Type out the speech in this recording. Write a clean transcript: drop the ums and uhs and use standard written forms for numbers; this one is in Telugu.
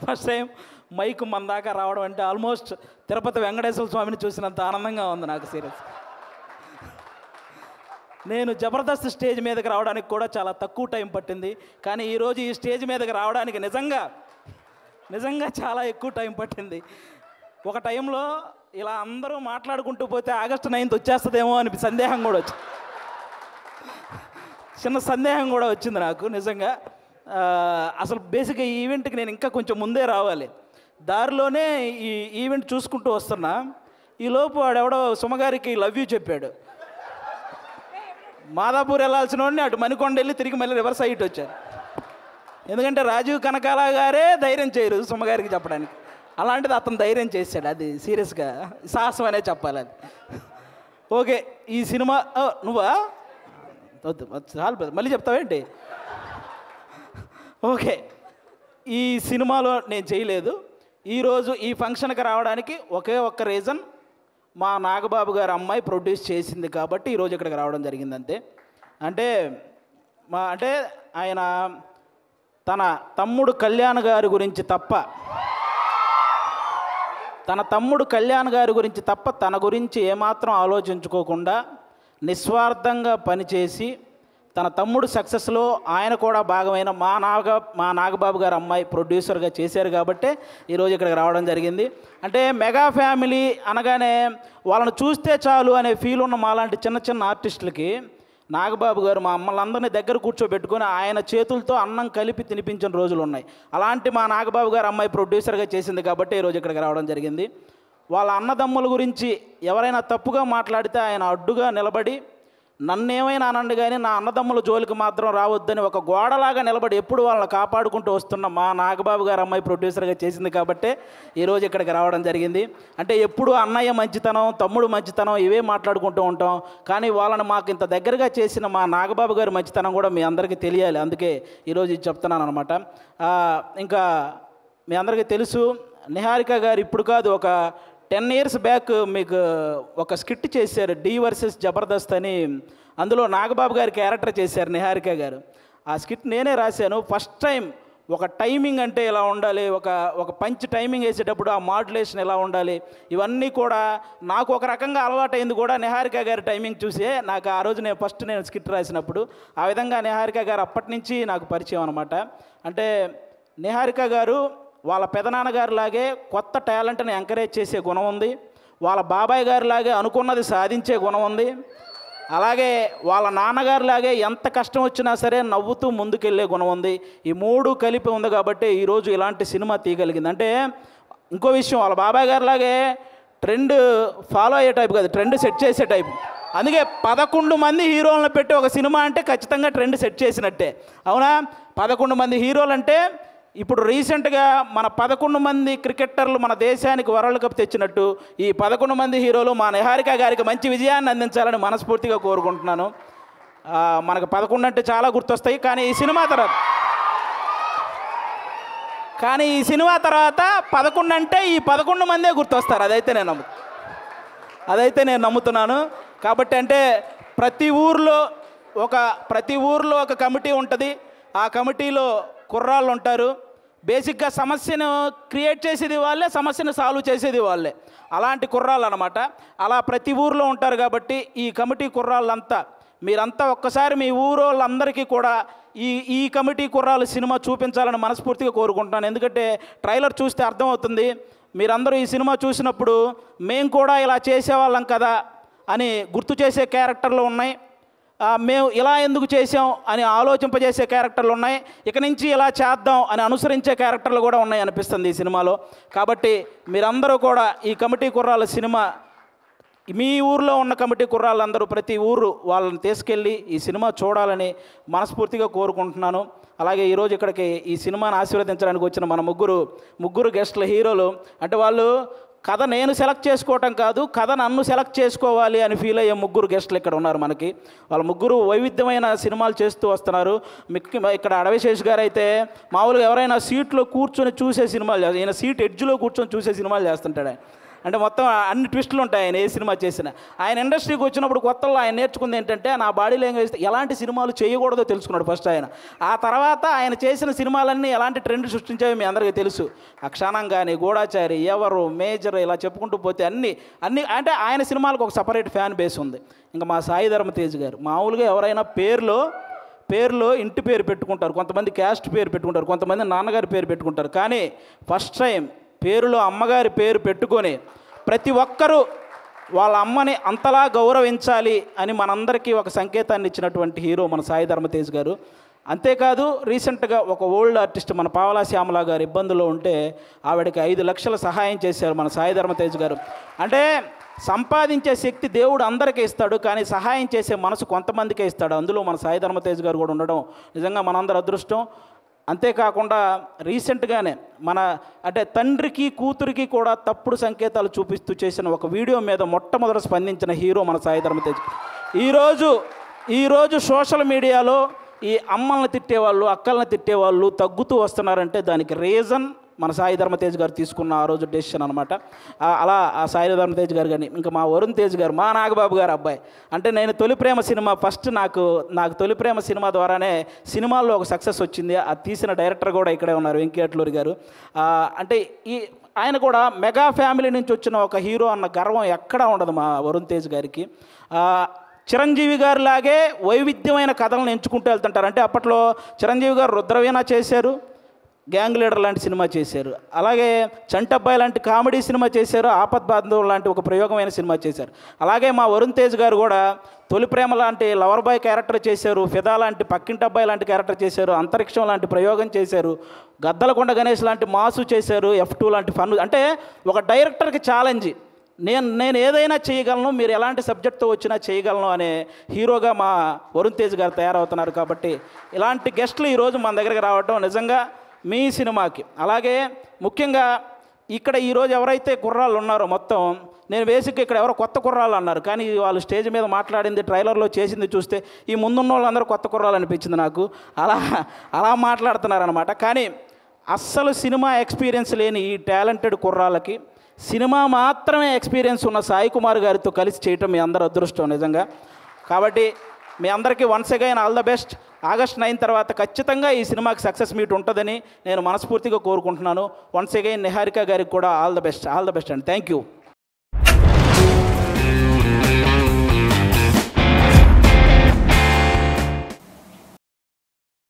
ఫస్ట్ టైం మైక్ మన దాకా రావడం అంటే ఆల్మోస్ట్ తిరుపతి వెంకటేశ్వర స్వామిని చూసినంత ఆనందంగా ఉంది నాకు. సీరియస్, నేను జబర్దస్త్ స్టేజ్ మీదకి రావడానికి కూడా చాలా తక్కువ టైం పట్టింది, కానీ ఈరోజు ఈ స్టేజ్ మీదకి రావడానికి నిజంగా చాలా ఎక్కువ టైం పట్టింది. ఒక టైంలో ఇలా అందరూ మాట్లాడుకుంటూ పోతే ఆగస్టు 9th వచ్చేస్తుందేమో అని సందేహం కూడా వచ్చింది, చిన్న సందేహం కూడా వచ్చింది నాకు నిజంగా. అసలు బేసిక్గా ఈ ఈవెంట్కి నేను ఇంకా కొంచెం ముందే రావాలి. దారిలోనే ఈ ఈవెంట్ చూసుకుంటూ వస్తున్నా, ఈలోపు వాడెవడో సుమగారికి లవ్ యూ చెప్పాడు. మాదాపూర్ వెళ్ళాల్సిన వాడిని అటు మణికొండ వెళ్ళి తిరిగి మళ్ళీ రివర్స్ అయ్యి వచ్చారు. ఎందుకంటే రాజీవ్ కనకాల గారే ధైర్యం చేయరు సుమగారికి చెప్పడానికి, అలాంటిది అతను ధైర్యం చేశాడు. అది సీరియస్గా సాహసం అనే చెప్పాలి అది. ఓకే, ఈ సినిమా నువ్వా చాలు మళ్ళీ చెప్తావేంటి? ఓకే, ఈ సినిమాలో నేను చేయలేదు. ఈరోజు ఈ ఫంక్షన్కి రావడానికి ఒకే ఒక్క రీజన్, మా నాగబాబు గారు అమ్మాయి ప్రొడ్యూస్ చేసింది కాబట్టి ఈరోజు ఇక్కడికి రావడం జరిగింది అంతే. అంటే ఆయన తన తమ్ముడు కళ్యాణ్ గారి గురించి తప్ప తన గురించి ఏమాత్రం ఆలోచించుకోకుండా నిస్వార్థంగా పనిచేసి తన తమ్ముడు సక్సెస్లో ఆయన కూడా భాగమైన మా నాగబాబు గారు అమ్మాయి ప్రొడ్యూసర్గా చేశారు కాబట్టే ఈరోజు ఇక్కడికి రావడం జరిగింది. అంటే మెగా ఫ్యామిలీ అనగానే వాళ్ళని చూస్తే చాలు అనే ఫీల్ ఉన్న మాలాంటి చిన్న చిన్న ఆర్టిస్టులకి నాగబాబు గారు మా అమ్మలందరినీ దగ్గర కూర్చోబెట్టుకొని ఆయన చేతులతో అన్నం కలిపి తినిపించిన రోజులు ఉన్నాయి. అలాంటి మా నాగబాబు గారు అమ్మాయి ప్రొడ్యూసర్గా చేసింది కాబట్టి ఈరోజు ఇక్కడికి రావడం జరిగింది. వాళ్ళ అన్నదమ్ముల గురించి ఎవరైనా తప్పుగా మాట్లాడితే ఆయన అడ్డుగా నిలబడి నన్నేమైనా అనండి కానీ నా అన్నదమ్ముల జోలికి మాత్రం రావద్దని ఒక గోడలాగా నిలబడి ఎప్పుడు వాళ్ళని కాపాడుకుంటూ వస్తున్న మా నాగబాబు గారు అమ్మాయి ప్రొడ్యూసర్గా చేసింది కాబట్టే ఈరోజు ఇక్కడికి రావడం జరిగింది. అంటే ఎప్పుడు అన్నయ్య మంచితనం, తమ్ముడు మంచితనం ఇవే మాట్లాడుకుంటూ ఉంటాం, కానీ వాళ్ళని మాకు ఇంత దగ్గరగా చేసిన మా నాగబాబు గారి మంచితనం కూడా మీ అందరికీ తెలియాలి, అందుకే ఈరోజు ఇది చెప్తున్నాను అనమాట. ఇంకా మీ అందరికీ తెలుసు, నిహారిక గారు ఇప్పుడు కాదు ఒక 10 years బ్యాక్ మీకు ఒక స్కిట్ చేశారు, డి వర్సెస్ జబర్దస్త్ అని. అందులో నాగబాబు గారి క్యారెక్టర్ చేశారు నిహారిక గారు. ఆ స్కిట్ నేనే రాశాను. ఫస్ట్ టైం ఒక టైమింగ్ అంటే ఎలా ఉండాలి, ఒక పంచ్ టైమింగ్ వేసేటప్పుడు ఆ మాడ్యులేషన్ ఎలా ఉండాలి, ఇవన్నీ కూడా నాకు ఒక రకంగా అలవాటైంది కూడా నిహారిక గారి టైమింగ్ చూసే. నాకు ఆ రోజు నేను స్కిట్ రాసినప్పుడు ఆ విధంగా నిహారిక గారు అప్పటి నుంచి నాకు పరిచయం అనమాట. అంటే నిహారిక గారు వాళ్ళ పెదనాన్నగారి లాగే కొత్త టాలెంట్ని ఎంకరేజ్ చేసే గుణం ఉంది, వాళ్ళ బాబాయ్ గారి లాగే అనుకున్నది సాధించే గుణం ఉంది, అలాగే వాళ్ళ నాన్నగారి లాగే ఎంత కష్టం వచ్చినా సరే నవ్వుతూ ముందుకెళ్ళే గుణం ఉంది. ఈ మూడు కలిపి ఉంది కాబట్టి ఈరోజు ఇలాంటి సినిమా తీయగలిగింది. అంటే ఇంకో విషయం, వాళ్ళ బాబాయ్ గారి లాగే ట్రెండ్ ఫాలో అయ్యే టైప్ కాదు, ట్రెండ్ సెట్ చేసే టైప్. అందుకే 11 మంది హీరోలను పెట్టి ఒక సినిమా అంటే ఖచ్చితంగా ట్రెండ్ సెట్ చేసినట్టే, అవునా? 11 మంది హీరోలు అంటే ఇప్పుడు రీసెంట్గా మన 11 మంది క్రికెటర్లు మన దేశానికి వరల్డ్ కప్ తెచ్చినట్టు ఈ 11 మంది హీరోలు మా నిహారిక గారికి మంచి విజయాన్ని అందించాలని మనస్ఫూర్తిగా కోరుకుంటున్నాను. మనకు 11 అంటే చాలా గుర్తొస్తాయి, కానీ ఈ సినిమా తర్వాత 11 అంటే ఈ 11 మందే గుర్తొస్తారు. అదైతే నేను నమ్ముతున్నాను. కాబట్టి అంటే ప్రతి ఊర్లో ఒక కమిటీ ఉంటుంది, ఆ కమిటీలో కుర్రాళ్ళు ఉంటారు. బేసిక్గా సమస్యను క్రియేట్ చేసేది వాళ్ళే, సమస్యను సాల్వ్ చేసేది వాళ్ళే, అలాంటి కుర్రాళ్ళు అనమాట. అలా ప్రతి ఊర్లో ఉంటారు కాబట్టి ఈ కమిటీ కుర్రాళ్ళంతా మీరంతా ఒక్కసారి మీ ఊరోళ్ళందరికీ కూడా ఈ కమిటీ కుర్రాళ్ళు సినిమా చూపించాలని మనస్ఫూర్తిగా కోరుకుంటున్నాను. ఎందుకంటే ట్రైలర్ చూస్తే అర్థమవుతుంది, మీరందరూ ఈ సినిమా చూసినప్పుడు మేము కూడా ఇలా చేసేవాళ్ళం కదా అని గుర్తు చేసే క్యారెక్టర్లు ఉన్నాయి, మేము ఇలా ఎందుకు చేసాం అని ఆలోచింపజేసే క్యారెక్టర్లు ఉన్నాయి, ఇక నుంచి ఇలా చేద్దాం అని అనుసరించే క్యారెక్టర్లు కూడా ఉన్నాయి అనిపిస్తుంది ఈ సినిమాలో. కాబట్టి మీరందరూ కూడా ఈ కమిటీ కుర్రాళ్ళ సినిమా, మీ ఊర్లో ఉన్న కమిటీ కుర్రాళ్ళందరూ ప్రతి ఊరు వాళ్ళని తీసుకెళ్ళి ఈ సినిమా చూడాలని మనస్ఫూర్తిగా కోరుకుంటున్నాను. అలాగే ఈరోజు ఇక్కడికి ఈ సినిమాని ఆశీర్వదించడానికి వచ్చిన మన ముగ్గురు గెస్ట్ల హీరోలు, అంటే వాళ్ళు కథ నేను సెలెక్ట్ చేసుకోవటం కాదు, కథ నన్ను సెలెక్ట్ చేసుకోవాలి అని ఫీల్ అయ్యే 3 గెస్టులు ఇక్కడ ఉన్నారు మనకి. వాళ్ళ 3 వైవిధ్యమైన సినిమాలు చేస్తూ వస్తున్నారు. ఇక్కడ అడవిశేష్ గారు అయితే మామూలుగా ఎవరైనా సీట్లో కూర్చొని చూసే సినిమాలు చేస్తారు, ఈయన సీట్ ఎడ్జ్లో కూర్చొని చూసే సినిమాలు చేస్తుంటాడు. అంటే మొత్తం అన్ని ట్విస్టులు ఉంటాయి ఆయన ఏ సినిమా చేసినా. ఆయన ఇండస్ట్రీకి వచ్చినప్పుడు కొత్తలో ఆయన నేర్చుకుంది ఏంటంటే నా బాడీ లాంగ్వేజ్ ఎలాంటి సినిమాలు చేయకూడదో తెలుసుకున్నాడు ఫస్ట్ ఆయన. ఆ తర్వాత ఆయన చేసిన సినిమాలన్నీ ఎలాంటి ట్రెండ్ సృష్టించాయో మీ అందరికీ తెలుసు. అక్షానం కానీ, గూఢాచారి, ఎవరు, మేజర్, ఇలా చెప్పుకుంటూ పోతే అన్నీ అంటే ఆయన సినిమాలకు ఒక సపరేట్ ఫ్యాన్ బేస్ ఉంది. ఇంకా మా సాయి ధరమ్ తేజ్ గారు మామూలుగా ఎవరైనా పేరులో ఇంటి పేరు పెట్టుకుంటారు, కొంతమంది క్యాస్ట్ పేరు పెట్టుకుంటారు, కొంతమంది నాన్నగారి పేరు పెట్టుకుంటారు. కానీ ఫస్ట్ టైం పేరులో అమ్మగారి పేరు పెట్టుకొని ప్రతి ఒక్కరూ వాళ్ళ అమ్మని అంతలా గౌరవించాలి అని మనందరికీ ఒక సంకేతాన్ని ఇచ్చినటువంటి హీరో మన సాయి ధరమ్ తేజ్ గారు. అంతేకాదు రీసెంట్గా ఒక ఓల్డ్ ఆర్టిస్ట్ మన పావలా శ్యామల గారు ఇబ్బందుల్లో ఉంటే ఆవిడకి 5 లక్షల సహాయం చేశారు మన సాయి ధరమ్ తేజ్ గారు. అంటే సంపాదించే శక్తి దేవుడు అందరికీ ఇస్తాడు, కానీ సహాయం చేసే మనసు కొంతమందికే ఇస్తాడు. అందులో మన సాయి ధరమ్ తేజ్ గారు కూడా ఉండడం నిజంగా మనందరి అదృష్టం. అంతేకాకుండా రీసెంట్గానే అంటే తండ్రికి కూతురికి కూడా తప్పుడు సంకేతాలు చూపిస్తూ చేసిన ఒక వీడియో మీద మొట్టమొదట స్పందించిన హీరో మన సాయి ధరమ్ తేజ్. ఈరోజు సోషల్ మీడియాలో ఈ అమ్మల్ని తిట్టేవాళ్ళు, అక్కల్ని తిట్టేవాళ్ళు తగ్గుతూ వస్తున్నారంటే దానికి రీజన్ మన సాయి ధరమ్ తేజ్ గారు తీసుకున్న ఆ రోజు డెసిషన్ అనమాట. అలా ఆ సాయి ధరమ్ తేజ్ గారు కానీ ఇంకా మా వరుణ్ తేజ్ గారు, మా నాగబాబు గారు అబ్బాయి. అంటే నేను తొలి ప్రేమ సినిమా ఫస్ట్ నాకు తొలి ప్రేమ సినిమా ద్వారానే సినిమాల్లో ఒక సక్సెస్ వచ్చింది. అది తీసిన డైరెక్టర్ కూడా ఇక్కడే ఉన్నారు, వెంకీ అట్లూరి గారు. అంటే ఆయన కూడా మెగా ఫ్యామిలీ నుంచి వచ్చిన ఒక హీరో అన్న గర్వం ఎక్కడా ఉండదు మా వరుణ్ తేజ్ గారికి. చిరంజీవి గారు లాగే వైవిధ్యమైన కథలను ఎంచుకుంటూ వెళ్తుంటారు. అంటే అప్పట్లో చిరంజీవి గారు రుద్రవీణ చేశారు, గ్యాంగ్ లీడర్ లాంటి సినిమా చేశారు, అలాగే చంటబ్బాయి లాంటి కామెడీ సినిమా చేశారు, ఆపద్బాంధవ్ లాంటి ఒక ప్రయోగమైన సినిమా చేశారు. అలాగే మా వరుణ్ తేజ్ గారు కూడా తొలి ప్రేమ లాంటి లవర్ బాయ్ క్యారెక్టర్ చేశారు, ఫిదా లాంటి పక్కింటబ్బాయి లాంటి క్యారెక్టర్ చేశారు, అంతరిక్షం లాంటి ప్రయోగం చేశారు, గద్దలకొండ గణేష్ లాంటి మాసు చేశారు, F2 లాంటి ఫన్. అంటే ఒక డైరెక్టర్కి ఛాలెంజ్, నేను ఏదైనా చేయగలను, మీరు ఎలాంటి సబ్జెక్ట్తో వచ్చినా చేయగలను అనే హీరోగా మా వరుణ్ తేజ్ గారు తయారవుతున్నారు. కాబట్టి ఇలాంటి గెస్టులు ఈరోజు మన దగ్గరికి రావటం నిజంగా మీ సినిమాకి, అలాగే ముఖ్యంగా ఇక్కడ ఈరోజు ఎవరైతే కుర్రాళ్ళు ఉన్నారో మొత్తం, నేను బేసిక్గా ఇక్కడ ఎవరో కొత్త కుర్రాళ్ళు అన్నారు, కానీ వాళ్ళు స్టేజ్ మీద మాట్లాడింది, ట్రైలర్లో చేసింది చూస్తే ఈ ముందున్న వాళ్ళందరూ కొత్త కుర్రాళ్ళు అనిపించింది నాకు. అలా మాట్లాడుతున్నారనమాట. కానీ అస్సలు సినిమా ఎక్స్పీరియన్స్ లేని ఈ టాలెంటెడ్ కుర్రాళ్ళకి సినిమా మాత్రమే ఎక్స్పీరియన్స్ ఉన్న సాయి కుమార్ గారితో కలిసి చేయటం మీ అందరూ అదృష్టం నిజంగా. కాబట్టి మీ అందరికీ once again all the best. August 9 తర్వాత ఖచ్చితంగా ఈ సినిమాకి సక్సెస్ మీట్ ఉంటుందని నేను మనస్ఫూర్తిగా కోరుకుంటున్నాను. వన్స్ అగైన్ నిహారిక గారికి కూడా all the best and thank you.